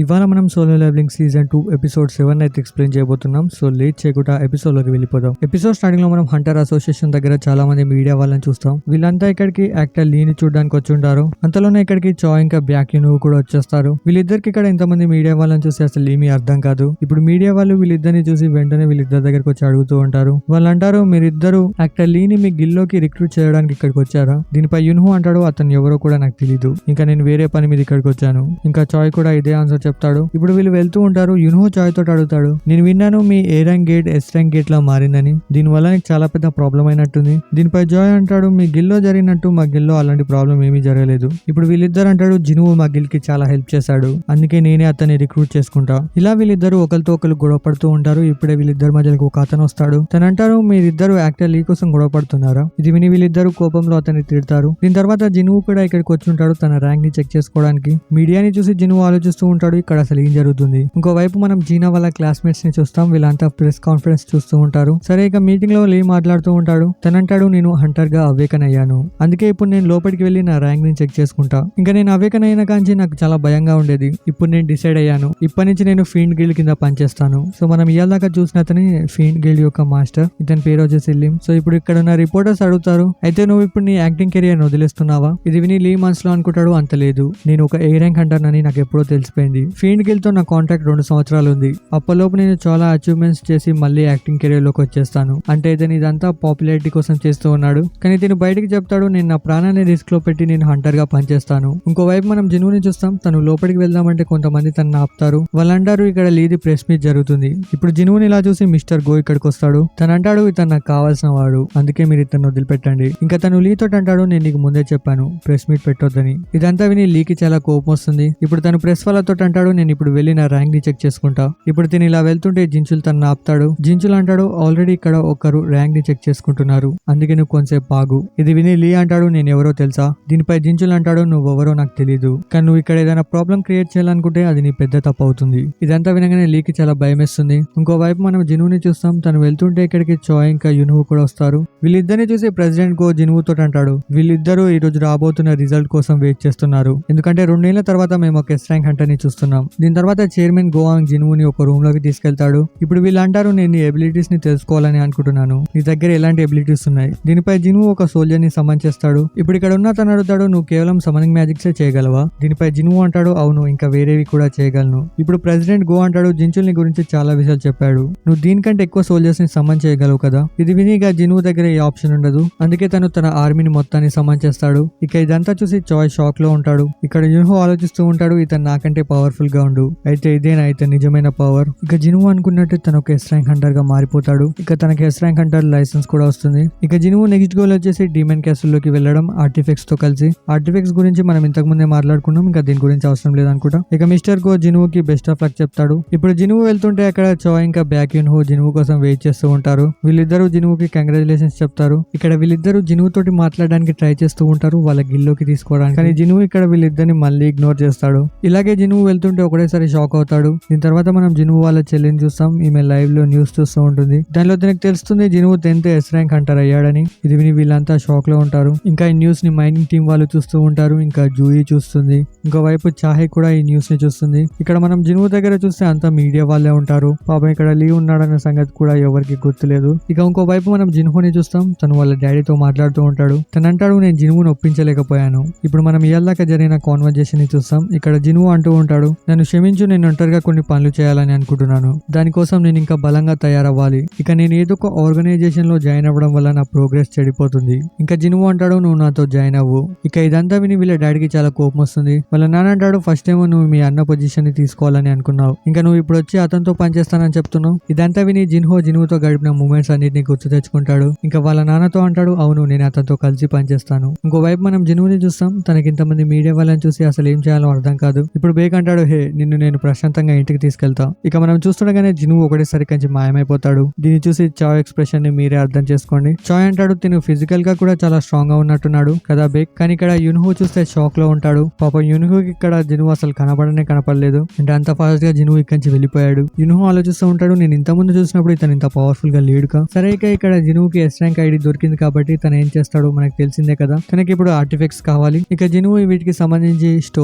ఇవాళ మనం solo levelling season 2 episode 7 అయితే ఎక్స్ప్లెయిన్ చేయబోతున్నాం. సో లేట్ చేయకుండా ఎపిసోడ్ లోకి వెళ్ళిపోదాం. ఎపిసోడ్ స్టార్టింగ్ లో మనం హంటర్ అసోసియేషన్ దగ్గర చాలా మంది మీడియా వాళ్ళని చూస్తాం. వీళ్ళంతా ఇక్కడికి యాక్టర్ లీని చూడడానికి వచ్చి ఉంటారు. అంతలోనే ఇక్కడికి చాయ్ ఇంకా బ్యాక్యూ నువ్వు కూడా వచ్చేస్తారు. వీళ్ళిద్దరికి ఇక్కడ ఇంతమంది మీడియా వాళ్ళని చూసి అసలు ఏమీ అర్థం కాదు. ఇప్పుడు మీడియా వాళ్ళు వీళ్ళిద్దరిని చూసి వెంటనే వీళ్ళిద్దరి దగ్గరకు వచ్చి అడుగుతూ ఉంటారు. వాళ్ళు అంటారు, మీరిద్దరు యాక్టర్ లీని మీ గిల్లోకి రిక్రూట్ చేయడానికి ఇక్కడికి వచ్చారా? దీనిపై యున్హు అంటాడు, అతను ఎవరో కూడా నాకు తెలియదు, ఇంకా నేను వేరే పని మీద ఇక్కడికి వచ్చాను. ఇంకా చాయ్ కూడా ఇదే ఆన్సర్ చెప్తాడు. ఇప్పుడు వీళ్ళు వెళ్తూ ఉంటారు. యున్హు చాయ్ తోటి అడుగుతాడు, నేను విన్నాను మీ A rank gate S rank gate లా మారిందని, దీనివల్ల నీకు చాలా పెద్ద ప్రాబ్లం అయినట్టుంది. దీనిపై జాయ్ అంటాడు, మీ గిల్లో జరిగినట్టు మా గిల్లో అలాంటి ప్రాబ్లం ఏమీ జరగలేదు. ఇప్పుడు వీళ్ళిద్దరు అంటాడు, జినువు మా గిల్ కి చాలా హెల్ప్ చేశాడు, అందుకే నేనే అతన్ని రిక్రూట్ చేసుకుంటా. ఇలా వీళ్ళిద్దరు ఒకరితో ఒకరు గొడవ పడుతూ ఉంటారు. ఇప్పుడే వీళ్ళిద్దరి మధ్యలో ఒక అతను వస్తాడు. తను అంటారు, మీరిద్దరు యాక్టర్ లీ కోసం గొడవ పడుతున్నారా? ఇది విని వీళ్ళిద్దరు కోపంలో అతన్ని తిడతారు. దీని తర్వాత జినువు కూడా ఇక్కడికి వచ్చి ఉంటాడు తన ర్యాంక్ ని చెక్ చేసుకోవడానికి. మీడియాని చూసి జినువు ఆలోచిస్తూ ఉంటాడు, ఇక్కడ అసలు ఏం జరుగుతుంది. ఇంకోవైపు మనం జీనా వాళ్ళ క్లాస్మేట్స్ ని చూస్తాం. వీళ్ళంతా ప్రెస్ కాన్ఫరెన్స్ చూస్తూ ఉంటారు. సరే, ఇక మీటింగ్ లో లీ మాట్లాడుతూ ఉంటాడు. తనంటాడు, నేను హంటర్ గా అవేకన్ అయ్యాను, అందుకే ఇప్పుడు నేను లోపలికి వెళ్ళి నా ర్యాంక్ ని చెక్ చేసుకుంటా. ఇంకా నేను అవేకన్ అయిన కాంచి నాకు చాలా భయంగా ఉండేది. ఇప్పుడు నేను డిసైడ్ అయ్యాను, ఇప్పటి నుంచి నేను ఫీల్డ్ గిల్డ్ కింద పనిచేస్తాను. సో మనం ఇవాళ దాకా చూసిన అతని ఫీల్డ్ గిల్డ్ యొక్క మాస్టర్, ఇతని పేరు వచ్చేసి లిమ్. సో ఇప్పుడు ఇక్కడ ఉన్న రిపోర్టర్స్ అడుగుతారు, అయితే నువ్వు ఇప్పుడు నీ యాక్టింగ్ కెరియర్ వదిలేస్తున్నావా? ఇది విని లీ మనసులో అనుకుంటాడు, అంత లేదు, నేను ఒక ఏ ర్యాంక్ హంటర్ అని నాకు ఎప్పుడో తెలిసిపోయింది. ఫీల్డ్ గిల్డ్ తో నా కాంట్రాక్ట్ 2 సంవత్సరాలు ఉంది. అప్పటిలోపు నేను చాలా అచీవ్మెంట్స్ చేసి మళ్ళీ యాక్టింగ్ కెరీర్ లోకి వచ్చేస్తాను. అంటే ఇతను ఇదంతా పాపులారిటీ కోసం చేస్తూ ఉన్నాడు. కానీ దీని బయటికి చెప్తాడు, నేను నా ప్రాణాన్ని రిస్క్ లో పెట్టి నేను హంటర్ గా పనిచేస్తాను. ఇంకోవైపు మనం జినుని చూస్తాం. తను లోపలికి వెళ్దామంటే కొంతమంది తనని ఆపుతారు. వాళ్ళంటారు, ఇక్కడ లీది ప్రెస్ మీట్ జరుగుతుంది. ఇప్పుడు జినుని ఇలా చూసి మిస్టర్ గో ఇక్కడికి వస్తాడు. తను అంటాడు, ఇతను నాకు కావాల్సిన వాడు, అందుకే మీరు ఇతను వదిలిపెట్టండి. ఇంకా తను లీతో అంటాడు, నేను నీకు ముందే చెప్పాను ప్రెస్ మీట్ పెట్టొద్దని. ఇదంతా విని లీకి చాలా కోపం వస్తుంది. ఇప్పుడు తను ప్రెస్ వాళ్ళతో అంటాడు, నేను ఇప్పుడు వెళ్ళి నా ర్యాంక్ ని చెక్ చేసుకుంటా. ఇప్పుడు తిని ఇలా వెళ్తుంటే జించులు తను ఆపుతాడు. జించులు అంటాడు, ఆల్రెడీ ఇక్కడ ఒకరు ర్యాంక్ ని చెక్ చేసుకుంటున్నారు, అందుకే నువ్వు కొంచెంసేపు ఆగు. ఇది విని లీ అంటాడు, నేను ఎవరో తెలుసా? దీనిపై జించులు అంటాడు, నువ్వెవరో నాకు తెలియదు, కానీ నువ్వు ఇక్కడ ఏదైనా ప్రాబ్లం క్రియేట్ చేయాలనుకుంటే అది నీ పెద్ద తప్పు అవుతుంది. ఇదంతా వినగానే లీకి చాలా భయం వేస్తుంది. ఇంకోవైపు మనం జినుని చూస్తాం. తను వెళ్తుంటే ఇక్కడికి చాయ్ ఇంకా యున్హు కూడా వస్తారు. వీళ్ళిద్దరిని చూసి ప్రెసిడెంట్ గో జినువు తోటి అంటాడు, వీళ్ళిద్దరూ ఈ రోజు రాబోతున్న రిజల్ట్ కోసం వెయిట్ చేస్తున్నారు, ఎందుకంటే 2 ఏళ్ల తర్వాత మేము ఒక ఎస్ ర్యాంక్ హంటర్ ని చూస్తున్నాం. దీని తర్వాత చైర్మన్ గోవాంగ్ జినువుని ఒక రూమ్ లోకి తీసుకెళ్తాడు. ఇప్పుడు వీళ్ళు అంటారు, నేను నీ ఎబిలిటీస్ ని తెలుసుకోవాలని అనుకుంటున్నాను, నీ దగ్గర ఎలాంటి ఎబిలిటీస్ ఉన్నాయి? దీనిపై జినువు ఒక సోల్జర్ ని సమన్ చేస్తాడు. ఇప్పుడు ఇక్కడ ఉన్న తను అడుగుతాడు, నువ్వు కేవలం సమనింగ్ మ్యాజిక్సే చేయగలవా? దీనిపై జినువు అంటాడు, అవును, ఇంకా వేరేవి కూడా చేయగలను. ఇప్పుడు ప్రెసిడెంట్ గో అంటాడు, జించుల్ని గురించి చాలా విషయాలు చెప్పాడు, నువ్వు దీనికంటే ఎక్కువ సోల్జర్స్ ని సమన్ చేయగలవు కదా? ఇది విని ఇక జినువు దగ్గర ఈ ఆప్షన్ ఉండదు, అందుకే తను తన ఆర్మీని మొత్తాన్ని సమన్ చేస్తాడు. ఇక ఇదంతా చూసి చాయ్ షాక్ లో ఉంటాడు. ఇక్కడ జిన్హు ఆలోచిస్తూ ఉంటాడు, ఇతను నాకంటే పవర్ఫుల్ గా ఉండు, అయితే ఇదేనా ఇతను నిజమైన పవర్? ఇక జిన్హు అనుకున్నట్టు తను ఒక ఎస్ ర్యాంక్ హంటర్ గా మారిపోతాడు. ఇక తనకి ఎస్ ర్యాంక్ హంటర్ లైసెన్స్ కూడా వస్తుంది. ఇక జిన్హు నెక్స్ట్ గోల్ వచ్చేసి డీమన్ క్యాసిల్ లోకి వెళ్ళడం ఆర్టిఫెక్ట్స్ తో కలిసి. ఆర్టిఫెక్ట్స్ గురించి మనం ఇంతకు ముందే మాట్లాడుకున్నాం, ఇంకా దీని గురించి అవసరం లేదనుకుంటా. ఇక మిస్టర్ గో జిన్హుకి బెస్ట్ ఆఫ్ లక్ చెప్తాడు. ఇప్పుడు జిన్హు వెళ్తుంటే అక్కడ చాయ్ ఇంకా బ్యాక్ యున్హు జిన్హు కోసం వెయిట్ చేస్తూ ఉంటారు. వీళ్ళిద్దరూ జిన్హుకి కంగ్రాచులేషన్స్ చెప్తారు. ఇక్కడ వీళ్ళిద్దరూ జిన్హు తోటి మాట్లాడడానికి ట్రై చేస్తూ ఉంటారు, వాళ్ళ గిల్లోకి తీసుకోవడానికి. కానీ జిన్హు ఇక్కడ వీళ్ళిద్దరిని మళ్ళీ ఇగ్నోర్ చేస్తాడు. ఇలాగే జిన్హు వెళ్తుంటే ఒకటేసారి షాక్ అవుతాడు. దీని తర్వాత మనం జిన్హు వాళ్ళ చెల్లిని చూస్తాం. ఈమె లైవ్ లో న్యూస్ చూస్తూ ఉంటుంది. దానిలో తనకు తెలుస్తుంది జిన్హు 10th ఎస్ ర్యాంక్ హంటర్ అయ్యాడని. ఇది విని వీళ్ళంతా షాక్ లో ఉంటారు. ఇంకా ఈ న్యూస్ ని మైనింగ్ టీం వాళ్ళు చూస్తూ ఉంటారు. ఇంకా జూయి చూస్తుంది. ఇంకోవైపు చాహే కూడా ఈ న్యూస్ ని చూస్తుంది. ఇక్కడ మనం జిన్హు దగ్గర చూస్తే అంతా మీడియా వాళ్ళే ఉంటారు. పాపం ఇక్కడ లీ ఉన్నాడన్న సంగతి కూడా ఎవరికి గుర్తులేదు. ఇక ఇంకోవైపు మనం జిన్హుని చూస్తాం. తను వాళ్ళ డాడీతో మాట్లాడుతూ ఉంటాడు. తను అంటాడు, నేను జిన్హుని ఒప్పించలేకపోయాను. ఇప్పుడు మనం ఇయ్యాలదాకా జరిగిన కాన్వర్జేషన్ ని చూస్తాం. ఇక్కడ జిన్హు అంటూ ఉంటాడు, నన్ను క్షమించు, నేను ఒంటరిగా కొన్ని పనులు చేయాలని అనుకుంటున్నాను, దానికోసం నేను ఇంకా బలంగా తయారవ్వాలి. ఇక నేను ఏదో ఒక ఆర్గనైజేషన్ లో జాయిన్ అవ్వడం వల్ల నా ప్రోగ్రెస్ చెడిపోతుంది. ఇంకా జిన్హు అంటాడు, నువ్వు నాతో జాయిన్ అవ్వు. ఇక ఇదంతా విని వీళ్ళ డాడీకి చాలా కోపం వస్తుంది. వాళ్ళ నాన్న అంటాడు, ఫస్ట్ టైం నువ్వు మీ అన్న పొజిషన్ ని తీసుకోవాలని అనుకున్నావు, ఇంకా నువ్వు ఇప్పుడు వచ్చి అతనితో పనిచేస్తానని చెప్తున్నావు. ఇదంతా విని జిన్హుతో గడిపిన మూమెంట్స్ అన్నిటిని గుర్తు తెచ్చుకుంటాడు. ఇంకా వాళ్ళ నాన్నతో అంటాడు, అవును, నేను అతనితో కలిసి పనిచేస్తాను. ఇంకోవైపు మనం జిన్హుని చూస్తాం. తనకి ఇంతమంది మీడియా వాళ్ళని చూసి అసలు ఏం చేయాలో అర్థం కాదు. ఇప్పుడు బేక్ అంటాడు, హే, నిన్ను నేను ప్రశాంతంగా ఇంటికి తీసుకెళ్తా. ఇక మనం చూస్తుండగానే జిన్హు ఒకటేసారి కంచి మాయమైపోతాడు. దీన్ని చూసి చాయ్ ఎక్స్ప్రెషన్ ని మీరే అర్థం చేసుకోండి. చాయ్ అంటాడు, తిను ఫిజికల్ గా కూడా చాలా స్ట్రాంగ్ గా ఉన్నట్టున్నాడు కదా బేక్. కానీ ఇక్కడ యున్హు చూస్తే షాక్ లో ఉంటాడు. పాపం యున్హుకి ఇక్కడ జిన్హు అసలు కనపడలేదు. అంటే అంత ఫాస్ట్ గా జిన్హు ఇక్కడి నుంచి వెళ్ళిపోయాడు. యున్హు ఆలోచిస్తూ ఉంటాడు, నేను ఇంత ముందు చూసినప్పుడు ఇతను ఇంత పవర్ఫుల్ గా లేడుగా. సరే, ఇక ఇక్కడ జిన్హుకి ఎస్ ర్యాంక్ ఐడి దొరికింది కాబట్టి తను ఏం చేస్తాడో మనకు తెలిసిందే కదా. తనకి ఇప్పుడు ఆర్టిఫెక్ట్స్ కావాలి. ఇక జిన్హు వీటికి సంబంధించి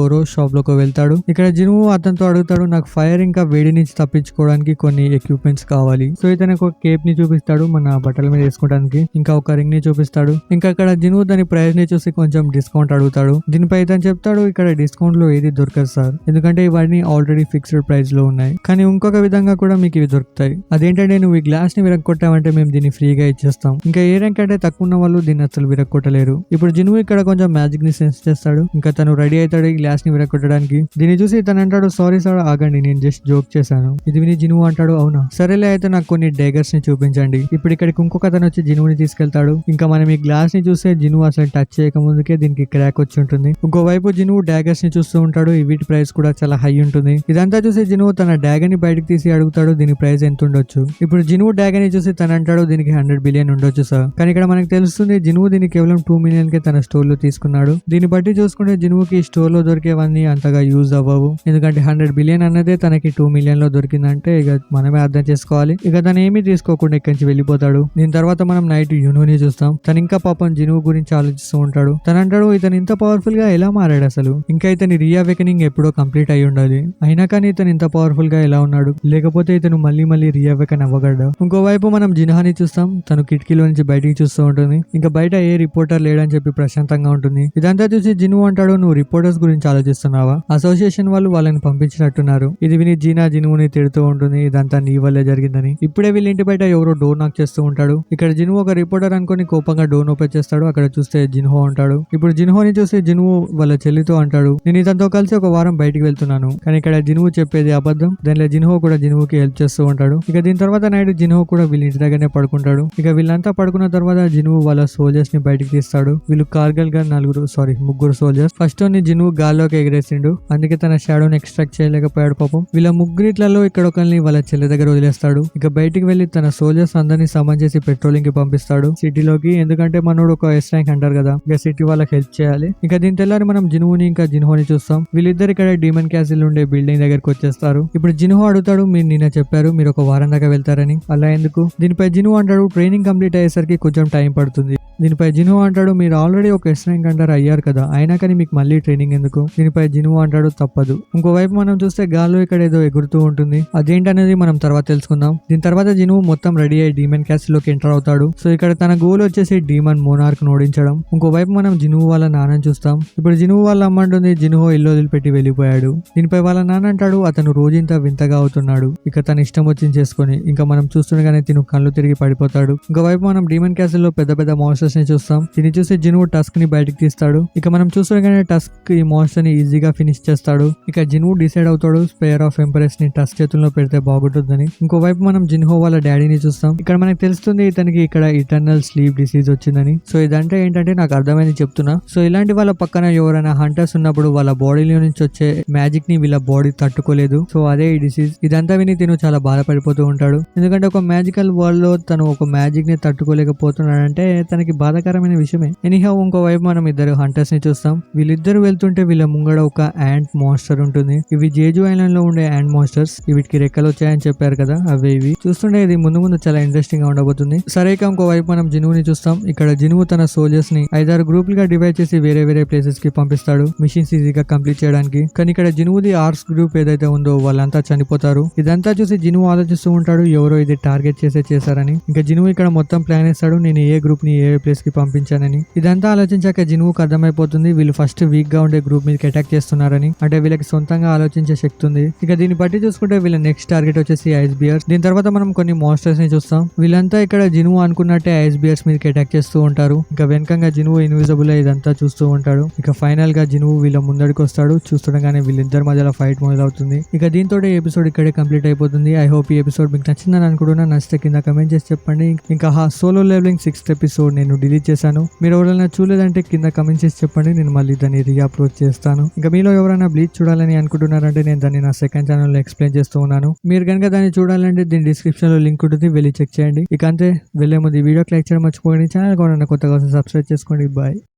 షాప్ లోకి వెళ్తాడు. ఇక్కడ జిన్హు జినువు అతనితో అడుగుతాడు, నాకు ఫైర్ ఇంకా వేడి నుంచి తప్పించుకోవడానికి కొన్ని ఎక్విప్మెంట్స్ కావాలి. సో ఇతను ఒక కేప్ ని చూపిస్తాడు మన బట్టల మీద వేసుకోవడానికి, ఇంకా ఒక రింగ్ ని చూపిస్తాడు. ఇంకా అక్కడ జినువు దాని ప్రైస్ ని చూసి కొంచెం డిస్కౌంట్ అడుగుతాడు. దీనిపై ఇతను చెప్తాడు, ఇక్కడ డిస్కౌంట్ లో ఏది దొరకదు సార్, ఎందుకంటే ఇవన్నీ ఆల్రెడీ ఫిక్స్డ్ ప్రైస్ లో ఉన్నాయి. కానీ ఇంకొక విధంగా కూడా మీకు ఇవి దొరుకుతాయి. అదేంటంటే నువ్వు ఈ గ్లాస్ ని విరగొట్టావంటే మేము దీన్ని ఫ్రీగా ఇచ్చేస్తాం. ఇంకా ఏ ర్యాంక్ అంటే తక్కువ ఉన్న వాళ్ళు దీన్ని అసలు విరగొట్టలేరు. ఇప్పుడు జినువు ఇక్కడ కొంచెం మ్యాజిక్ ని సెన్స్ చేస్తాడు. ఇంకా తను రెడీ అవుతాడు ఈ గ్లాస్ ని విరగొట్టడానికి. దీన్ని చూసి తను అంటాడు, సారీ సార్ ఆగండి, నేను జస్ట్ జోక్ చేశాను. ఇది విని జినువు అంటాడు, అవునా సరేలే అయితే నాకు కొన్ని డేగర్స్ ని చూపించండి. ఇప్పుడు ఇక్కడికి ఇంకొక అతను వచ్చి జినువుని తీసుకెళ్తాడు. ఇంకా మనం ఈ గ్లాస్ ని చూస్తే జినువు అసలు టచ్ చేయక ముందుకే దీనికి క్రాక్ వచ్చి ఉంటుంది. ఇంకోవైపు జినువు డాగర్స్ ని చూస్తూ ఉంటాడు. వీటి ప్రైస్ కూడా చాలా హై ఉంటుంది. ఇదంతా చూసి జినువు తన డాగర్ ని బయటకు తీసి అడుగుతాడు, దీని ప్రైస్ ఎంత ఉండొచ్చు. ఇప్పుడు జినువు డాగర్ ని చూసి తను అంటాడు, దీనికి 100 బిలియన్ ఉండొచ్చు సార్. కానీ ఇక్కడ మనకు తెలుస్తుంది జినువు దీన్ని కేవలం 2 మిలియన్ కే తన స్టోర్ లో తీసుకున్నాడు. దీన్ని బట్టి చూసుకుంటే జినువుకి స్టోర్ లో దొరికేవన్నీ అంతగా యూజ్ అవ్వవు. ఎందుకంటే 100 బిలియన్ అన్నదే తనకి 2 మిలియన్ లో దొరికిందంటే ఇక మనమే అర్థం చేసుకోవాలి. ఇక తను ఏమీ తీసుకోకుండా ఇక్కడి నుంచి వెళ్ళిపోతాడు. దీని తర్వాత మనం నైట్ యునోని చూస్తాం. తను ఇంకా పాపం జినువు గురించి ఆలోచిస్తూ ఉంటాడు. తను అంటాడు, ఇతను ఇంత పవర్ఫుల్ గా ఎలా మారాడు అసలు, ఇంకా ఇతని రీఅవేకనింగ్ ఎప్పుడో కంప్లీట్ అయి ఉండాలి, అయినా కానీ ఇతను ఇంత పవర్ఫుల్ గా ఎలా ఉన్నాడు, లేకపోతే ఇతను మళ్ళీ రీఅవేకన్ అవ్వగలడు. ఇంకోవైపు మనం జిన్హాని చూస్తాం. తను కిటికీలో నుంచి బయటికి చూస్తూ ఉంటుంది. ఇంకా బయట ఏ రిపోర్టర్ లేడని చెప్పి ప్రశాంతంగా ఉంటుంది. ఇదంతా చూసి జిను అంటాడు, నువ్వు రిపోర్టర్స్ గురించి ఆలోచిస్తున్నావా, అసోసియేషన్ వాళ్ళు వాళ్ళని పంపించినట్టున్నారు. ఇది విని జీనా జినువుని తిడుతూ ఉంటుంది, ఇదంతా నీ వల్లే జరిగిందని. ఇప్పుడే వీళ్ళ ఇంటి బయట ఎవరో డోర్ నాక్ చేస్తూ ఉంటాడు. ఇక్కడ జినువు ఒక రిపోర్టర్ అనుకుని కోపంగా డోర్ ఓపెన్ చేస్తాడు. అక్కడ చూస్తే జిన్హో ఉంటాడు. ఇప్పుడు జిన్హోని చూసి జినువు వాళ్ళ చెల్లితో అంటాడు, నేను ఇతనితో కలిసి ఒక వారం బయటికి వెళ్తున్నాను. కానీ ఇక్కడ జినువు చెప్పేది అబద్ధం. దానిలో జిన్హో కూడా జినువుకి హెల్ప్ చేస్తూ ఉంటాడు. ఇక దీని తర్వాత నైట్ జిన్హో కూడా వీళ్ళ ఇంటి దగ్గరనే పడుకుంటాడు. ఇక వీళ్ళంతా పడుకున్న తర్వాత జినువు వాళ్ళ సోల్జర్స్ ని బయటికి తీస్తాడు. వీళ్ళు కార్గల్ గా ముగ్గురు సోల్జర్స్. ఫస్ట్ ని జినువు గాల్లోకి ఎగిరేసిండు, అందుకే తన షాడోని ఎక్స్ట్రాక్ట్ చేయలేకపోయాడు పాపం. వీళ్ళ ముగ్గురిట్లలో ఇక్కడ ఒకరిని వాళ్ళ చెల్లి దగ్గర వదిలేస్తాడు. ఇక బయటికి వెళ్లి తన సోల్జర్స్ అందరినీ సమన్ చేసి పెట్రోలింగ్ కి పంపిస్తాడు సిటీలోకి. ఎందుకంటే మనోడు ఒక ఎస్ ర్యాంక్ అంటారు కదా, ఇక సిటీ వాళ్ళకి హెల్ప్ చేయాలి. ఇక దీని తెల్లారి మనం జినువుని ఇంకా జిన్హోని చూస్తాం. వీళ్ళిద్దరు ఇక్కడ డీమన్ క్యాసిల్ ఉండే బిల్డింగ్ దగ్గరకు వచ్చేస్తారు. ఇప్పుడు జిన్హో అడుగుతాడు, మీరు నిన్న చెప్పారు మీరు ఒక వారం దాకా వెళ్తారని, అలా ఎందుకు? దీనిపై జిన్హో అంటాడు, ట్రైనింగ్ కంప్లీట్ అయ్యేసరికి కొంచెం టైం పడుతుంది. దీనిపై జిన్హో అంటాడు, మీరు ఆల్రెడీ ఒక ఎస్ ర్యాంక్ అంటారు అయ్యారు కదా, అయినా కానీ మీకు మళ్ళీ ట్రైనింగ్ ఎందుకు? దీనిపై జిన్హో అంటాడు, తప్పదు. ఇంకోవైపు మనం చూస్తే గాల్లో ఇక్కడ ఏదో ఎగురుతూ ఉంటుంది. అదేంటనేది మనం తర్వాత తెలుసుకుందాం. దీని తర్వాత జిన్హో మొత్తం రెడీ అయ్యి డీమన్ క్యాసిల్ లోకి ఎంటర్ అవుతాడు. సో ఇక్కడ తన గోల్ వచ్చేసి డీమన్ మోనార్క్ ఓడించడం. ఇంకోవైపు మనం జిన్హో వాళ్ళ నాన్నని చూస్తాం. ఇప్పుడు జిన్హో వాళ్ళ అమ్మ అంటుంది, జిన్హో ఇల్లు వదిలిపెట్టి వెళ్ళిపోయాడు. దీనిపై వాళ్ళ నాన్న అంటాడు, అతను రోజంత వింతగా అవుతున్నాడు, ఇక తన ఇష్టం వచ్చింది చేసుకుని. ఇంకా మనం చూస్తుండగానే తిను కళ్ళు తిరిగి పడిపోతాడు. ఇంకోవైపు మనం డీమన్ క్యాసిల్ లో పెద్ద పెద్ద మాన్స్టర్స్ ని చూస్తాం. దీన్ని చూసి జిన్హో టస్క్ ని బయటకు తీస్తాడు. ఇక మనం చూస్తుండగానే టస్క్ ఈ మాన్స్టర్ ని ఈజీగా ఫినిష్ చేస్తాడు. ఇక జిన్హో డిసైడ్ అవుతాడు, స్పేర్ ఆఫ్ ఎంప్రెస్ ని టస్క్ చేతుల్లో పెడితే బాగుంటుందని. ఇంకోవైపు మనం జిన్హో వాళ్ళ డాడీని చూస్తాం. ఇక్కడ మనకు తెలుస్తుంది ఇతనికి ఇక్కడ ఇటర్నల్ స్లీప్ డిసీజ్ వచ్చిందని. సో ఇదంటే ఏంటంటే నాకు అర్థమైంది చెప్తున్నా. సో ఇలాంటి వాళ్ళ పక్కన ఎవరైనా హంటర్స్ ఉన్నప్పుడు వాళ్ళ బాడీలో నుంచి వచ్చే మ్యాజిక్ ని వీళ్ళ బాడీ తట్టుకోలేదు. సో అదే ఈ డిసీజ్. ఇదంతా విని తిను చాలా బాధపడిపోతూ ఉంటాడు. ఎందుకంటే ఒక మ్యాజికల్ వరల్డ్ లో తను ఒక మ్యాజిక్ ని తట్టుకోలేకపోతున్నాడంటే తనకి బాధాకరమైన విషయమే. ఎనీహౌ ఇంకోవైపు మనం ఇద్దరు హంటర్స్ ని చూస్తాం. వీళ్ళిద్దరు వెళ్తుంటే వీళ్ళ ముంగడ ఒక యాంట్ మాన్స్టర్ ఉంటుంది. ఇవి జేజు ఐలాండ్ లో ఉండే యాంట్ మాన్స్టర్స్. వీటికి రెక్కలు వచ్చాయని చెప్పారు కదా, అవే ఇవి. చూస్తుంటే ఇది ముందు చాలా ఇంట్రెస్టింగ్ గా ఉండబోతుంది. సరే ఇక ఇంకోవైపు మనం జినువుని చూస్తాం. ఇక్కడ జినువు తన సోల్జర్స్ ని 5-6 గ్రూపులుగా డివైడ్ చేసి వేరే ప్లేసెస్ కి పంపిస్తాడు మిషన్స్ ఈజీగా కంప్లీట్ చేయడానికి. కానీ ఇక్కడ జినువుది ఆర్స్ గ్రూప్ ఏదైతే ఉందో వాళ్ళంతా చనిపోతారు. ఇదంతా చూసి జినువు ఆలోచిస్తూ ఉంటాడు, ఎవరో ఇది టార్గెట్ చేశారని. ఇంకా జినువు ఇక్కడ మొత్తం ప్లాన్ వేస్తాడు, నేను ఏ గ్రూప్ ని ఏ ప్లేస్ కి పంపించానని. ఇదంతా ఆలోచించాక జినువుకు అర్థమైపోతుంది వీళ్ళు ఫస్ట్ వీక్ గా ఉండే గ్రూప్ మీదకి అటాక్ చేస్తున్నారని. అంటే వీళ్ళకి సొంతంగా ఆలోచించే శక్తి ఉంది. ఇక దీన్ని బట్టి చూసుకుంటే వీళ్ళ నెక్స్ట్ టార్గెట్ వచ్చేసి ఐస్ బియర్స్. దీని తర్వాత మనం కొన్ని మాన్స్టర్స్ ని చూస్తాం. వీళ్ళంతా ఇక్కడ జినువు అనుకున్నట్టే ఐస్ బియర్స్ మీదకి అటాక్ చేస్తూ ఉంటారు. ఇక వెనకంగా జినువు ఇన్విజిబుల్ ఇదంతా చూస్తూ ఉంటాడు. ఇక ఫైనల్ గా జినువు వీళ్ళ ముందడికి వస్తాడు. చూస్తుండగానే వీళ్ళిద్దరి మధ్యలో ఫైట్ మొదలవుతుంది. ఇక దీంతో ఎపిసోడ్ ఇక్కడే కంప్లీట్ అయిపోతుంది. ఐ హోప్ ఈ ఎపిసోడ్ మీకు నచ్చిందని అనుకుంటున్నా. నచ్చితే కింద కమెంట్ చేసి చెప్పండి. ఇంకా సోలో లెవెలింగ్ 6th ఎపిసోడ్ నేను డిలీట్ చేశాను. మీరు ఎవరైనా చూడలేదంటే కింద కమెంట్ చేసి చెప్పండి, నేను మళ్ళీ దాన్ని రీఅప్లోడ్ చేస్తాను. ఇంకా మీలో ఎవరైనా బ్లీచ్ చూడాలని అనుకుంటున్నారంటే నేను దాన్ని నా సెకండ్ ఛానల్ లో ఎక్స్ప్లెయిన్ చేస్తూ ఉన్నాను. మీరు కనుక దాన్ని చూడాలంటే దీని డిస్క్రిప్షన్ లో లింక్ ఉంటుంది, వెళ్ళి చెక్ చేయండి. ఇక అంతే, వెళ్లే ముందు ఈ వీడియోకి లైక్ చేయడం మర్చిపోకండి. ఛానల్ కూడా కొత్తగా సబ్స్క్రైబ్ చేసుకోండి. బాయ్.